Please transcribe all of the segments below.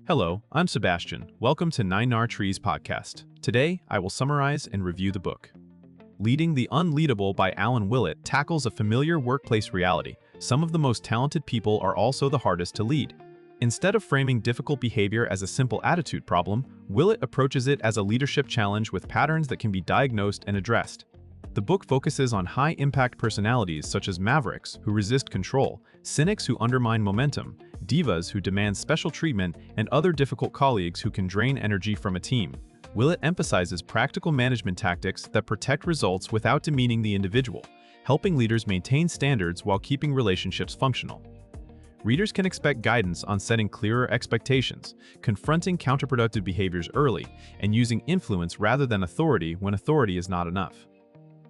Hello, I'm Sebastian. Welcome to 9R Trees podcast. Today, I will summarize and review the book. Leading the Unleadable by Willett tackles a familiar workplace reality. Some of the most talented people are also the hardest to lead. Instead of framing difficult behavior as a simple attitude problem, Willett approaches it as a leadership challenge with patterns that can be diagnosed and addressed. The book focuses on high-impact personalities such as Mavericks, who resist control, Cynics who undermine momentum, Divas who demand special treatment, and other difficult colleagues who can drain energy from a team. Willett emphasizes practical management tactics that protect results without demeaning the individual, helping leaders maintain standards while keeping relationships functional. Readers can expect guidance on setting clearer expectations, confronting counterproductive behaviors early, and using influence rather than authority when authority is not enough.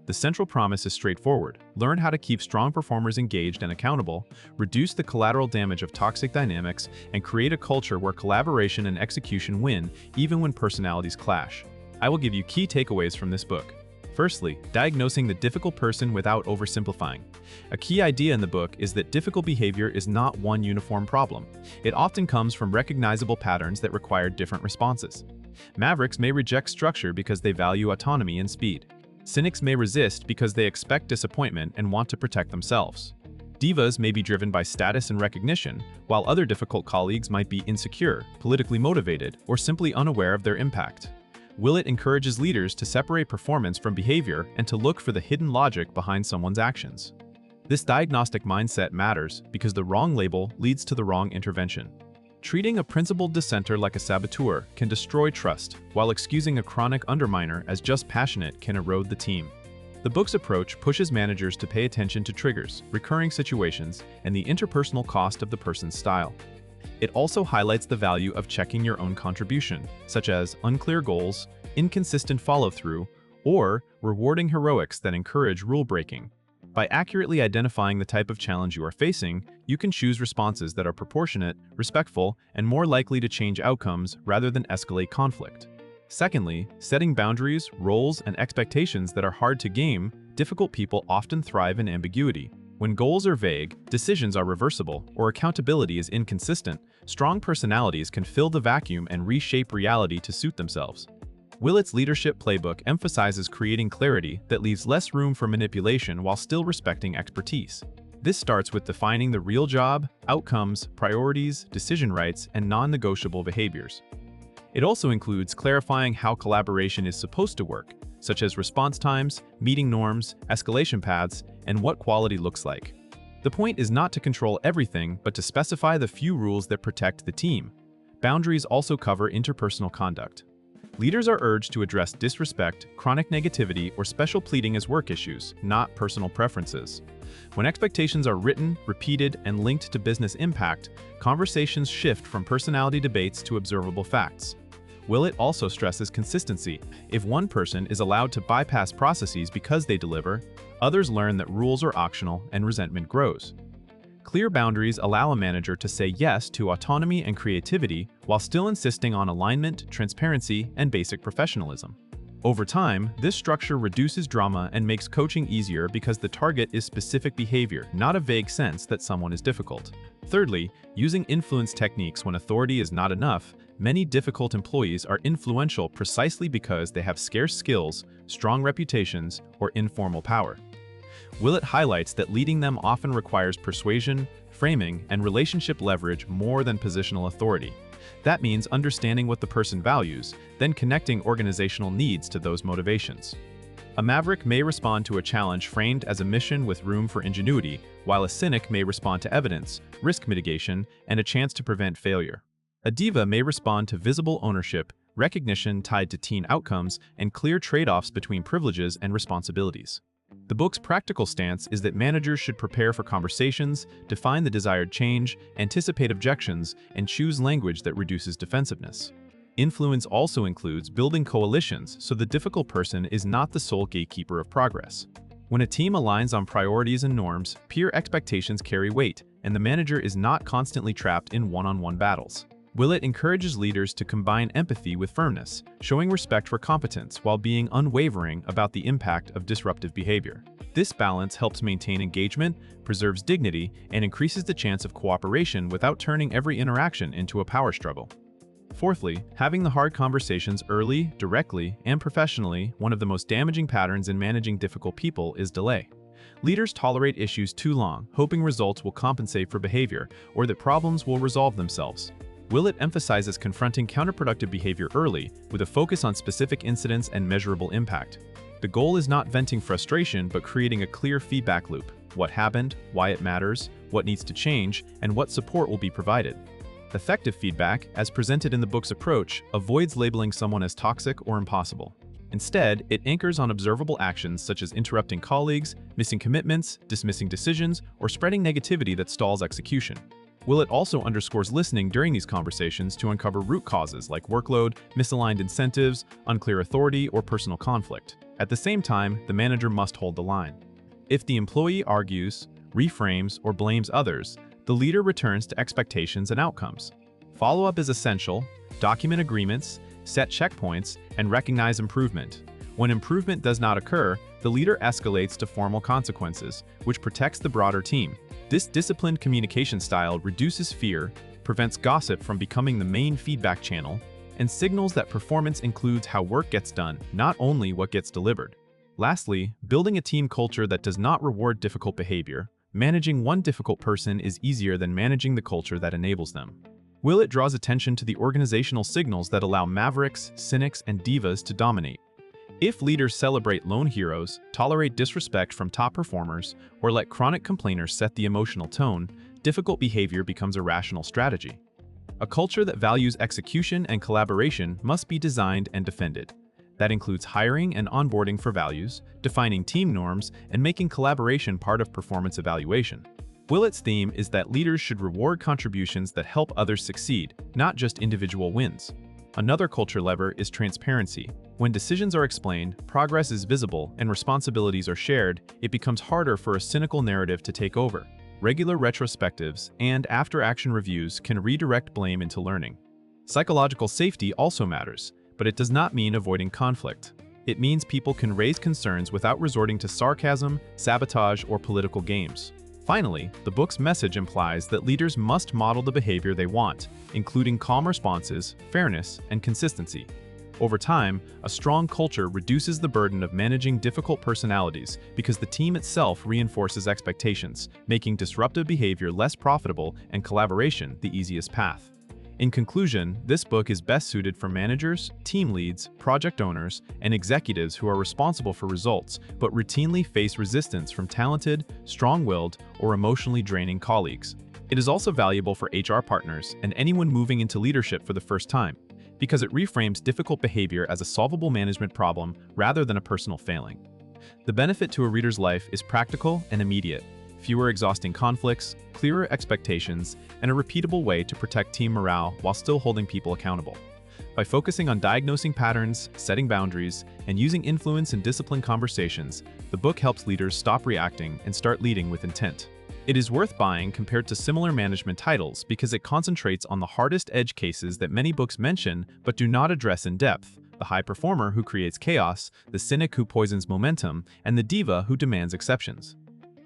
The central promise is straightforward. Learn how to keep strong performers engaged and accountable, reduce the collateral damage of toxic dynamics, and create a culture where collaboration and execution win even when personalities clash. I will give you key takeaways from this book. Firstly, diagnosing the difficult person without oversimplifying. A key idea in the book is that difficult behavior is not one uniform problem. It often comes from recognizable patterns that require different responses. Mavericks may reject structure because they value autonomy and speed. Cynics may resist because they expect disappointment and want to protect themselves. Divas may be driven by status and recognition, while other difficult colleagues might be insecure, politically motivated, or simply unaware of their impact. Willett encourages leaders to separate performance from behavior and to look for the hidden logic behind someone's actions. This diagnostic mindset matters because the wrong label leads to the wrong intervention. Treating a principled dissenter like a saboteur can destroy trust, while excusing a chronic underminer as just passionate can erode the team. The book's approach pushes managers to pay attention to triggers, recurring situations, and the interpersonal cost of the person's style. It also highlights the value of checking your own contribution, such as unclear goals, inconsistent follow-through, or rewarding heroics that encourage rule-breaking. By accurately identifying the type of challenge you are facing, you can choose responses that are proportionate, respectful, and more likely to change outcomes rather than escalate conflict. Secondly, setting boundaries, roles, and expectations that are hard to game. Difficult people often thrive in ambiguity. When goals are vague, decisions are reversible, or accountability is inconsistent, strong personalities can fill the vacuum and reshape reality to suit themselves. Willett's leadership playbook emphasizes creating clarity that leaves less room for manipulation while still respecting expertise. This starts with defining the real job, outcomes, priorities, decision rights, and non-negotiable behaviors. It also includes clarifying how collaboration is supposed to work, such as response times, meeting norms, escalation paths, and what quality looks like. The point is not to control everything, but to specify the few rules that protect the team. Boundaries also cover interpersonal conduct. Leaders are urged to address disrespect, chronic negativity, or special pleading as work issues, not personal preferences. When expectations are written, repeated, and linked to business impact, conversations shift from personality debates to observable facts. Willett also stresses consistency. If one person is allowed to bypass processes because they deliver, others learn that rules are optional and resentment grows. Clear boundaries allow a manager to say yes to autonomy and creativity while still insisting on alignment, transparency, and basic professionalism. Over time, this structure reduces drama and makes coaching easier because the target is specific behavior, not a vague sense that someone is difficult. Thirdly, using influence techniques when authority is not enough. Many difficult employees are influential precisely because they have scarce skills, strong reputations, or informal power. Willett highlights that leading them often requires persuasion, framing, and relationship leverage more than positional authority. That means understanding what the person values, then connecting organizational needs to those motivations. A maverick may respond to a challenge framed as a mission with room for ingenuity, while a cynic may respond to evidence, risk mitigation, and a chance to prevent failure. A diva may respond to visible ownership, recognition tied to team outcomes, and clear trade-offs between privileges and responsibilities. The book's practical stance is that managers should prepare for conversations, define the desired change, anticipate objections, and choose language that reduces defensiveness. Influence also includes building coalitions so the difficult person is not the sole gatekeeper of progress. When a team aligns on priorities and norms, peer expectations carry weight, and the manager is not constantly trapped in one-on-one battles. Willett encourages leaders to combine empathy with firmness, showing respect for competence while being unwavering about the impact of disruptive behavior. This balance helps maintain engagement, preserves dignity, and increases the chance of cooperation without turning every interaction into a power struggle. Fourthly, having the hard conversations early, directly, and professionally. One of the most damaging patterns in managing difficult people is delay. Leaders tolerate issues too long, hoping results will compensate for behavior or that problems will resolve themselves. Willett emphasizes confronting counterproductive behavior early, with a focus on specific incidents and measurable impact. The goal is not venting frustration, but creating a clear feedback loop: what happened, why it matters, what needs to change, and what support will be provided. Effective feedback, as presented in the book's approach, avoids labeling someone as toxic or impossible. Instead, it anchors on observable actions such as interrupting colleagues, missing commitments, dismissing decisions, or spreading negativity that stalls execution. Willett also underscores listening during these conversations to uncover root causes like workload, misaligned incentives, unclear authority, or personal conflict. At the same time, the manager must hold the line. If the employee argues, reframes, or blames others, the leader returns to expectations and outcomes. Follow-up is essential. Document agreements, set checkpoints, and recognize improvement. When improvement does not occur, the leader escalates to formal consequences, which protects the broader team. This disciplined communication style reduces fear, prevents gossip from becoming the main feedback channel, and signals that performance includes how work gets done, not only what gets delivered. Lastly, building a team culture that does not reward difficult behavior. Managing one difficult person is easier than managing the culture that enables them. Willett draws attention to the organizational signals that allow Mavericks, Cynics, and Divas to dominate. If leaders celebrate lone heroes, tolerate disrespect from top performers, or let chronic complainers set the emotional tone, difficult behavior becomes a rational strategy. A culture that values execution and collaboration must be designed and defended. That includes hiring and onboarding for values, defining team norms, and making collaboration part of performance evaluation. Willett's theme is that leaders should reward contributions that help others succeed, not just individual wins. Another culture lever is transparency. When decisions are explained, progress is visible, and responsibilities are shared, it becomes harder for a cynical narrative to take over. Regular retrospectives and after-action reviews can redirect blame into learning. Psychological safety also matters, but it does not mean avoiding conflict. It means people can raise concerns without resorting to sarcasm, sabotage, or political games. Finally, the book's message implies that leaders must model the behavior they want, including calm responses, fairness, and consistency. Over time, a strong culture reduces the burden of managing difficult personalities because the team itself reinforces expectations, making disruptive behavior less profitable and collaboration the easiest path. In conclusion, this book is best suited for managers, team leads, project owners, and executives who are responsible for results but routinely face resistance from talented, strong-willed, or emotionally draining colleagues. It is also valuable for HR partners and anyone moving into leadership for the first time, because it reframes difficult behavior as a solvable management problem rather than a personal failing. The benefit to a reader's life is practical and immediate: fewer exhausting conflicts, clearer expectations, and a repeatable way to protect team morale while still holding people accountable. By focusing on diagnosing patterns, setting boundaries, and using influence in disciplined conversations, the book helps leaders stop reacting and start leading with intent. It is worth buying compared to similar management titles because it concentrates on the hardest edge cases that many books mention but do not address in depth: the high performer who creates chaos, the cynic who poisons momentum, and the diva who demands exceptions.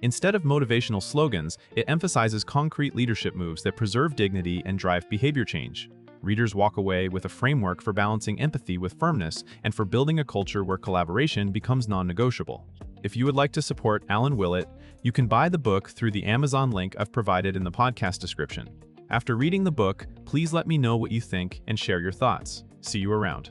Instead of motivational slogans, it emphasizes concrete leadership moves that preserve dignity and drive behavior change. Readers walk away with a framework for balancing empathy with firmness and for building a culture where collaboration becomes non-negotiable. If you would like to support Alan Willett, you can buy the book through the Amazon link I've provided in the podcast description. After reading the book, please let me know what you think and share your thoughts. See you around.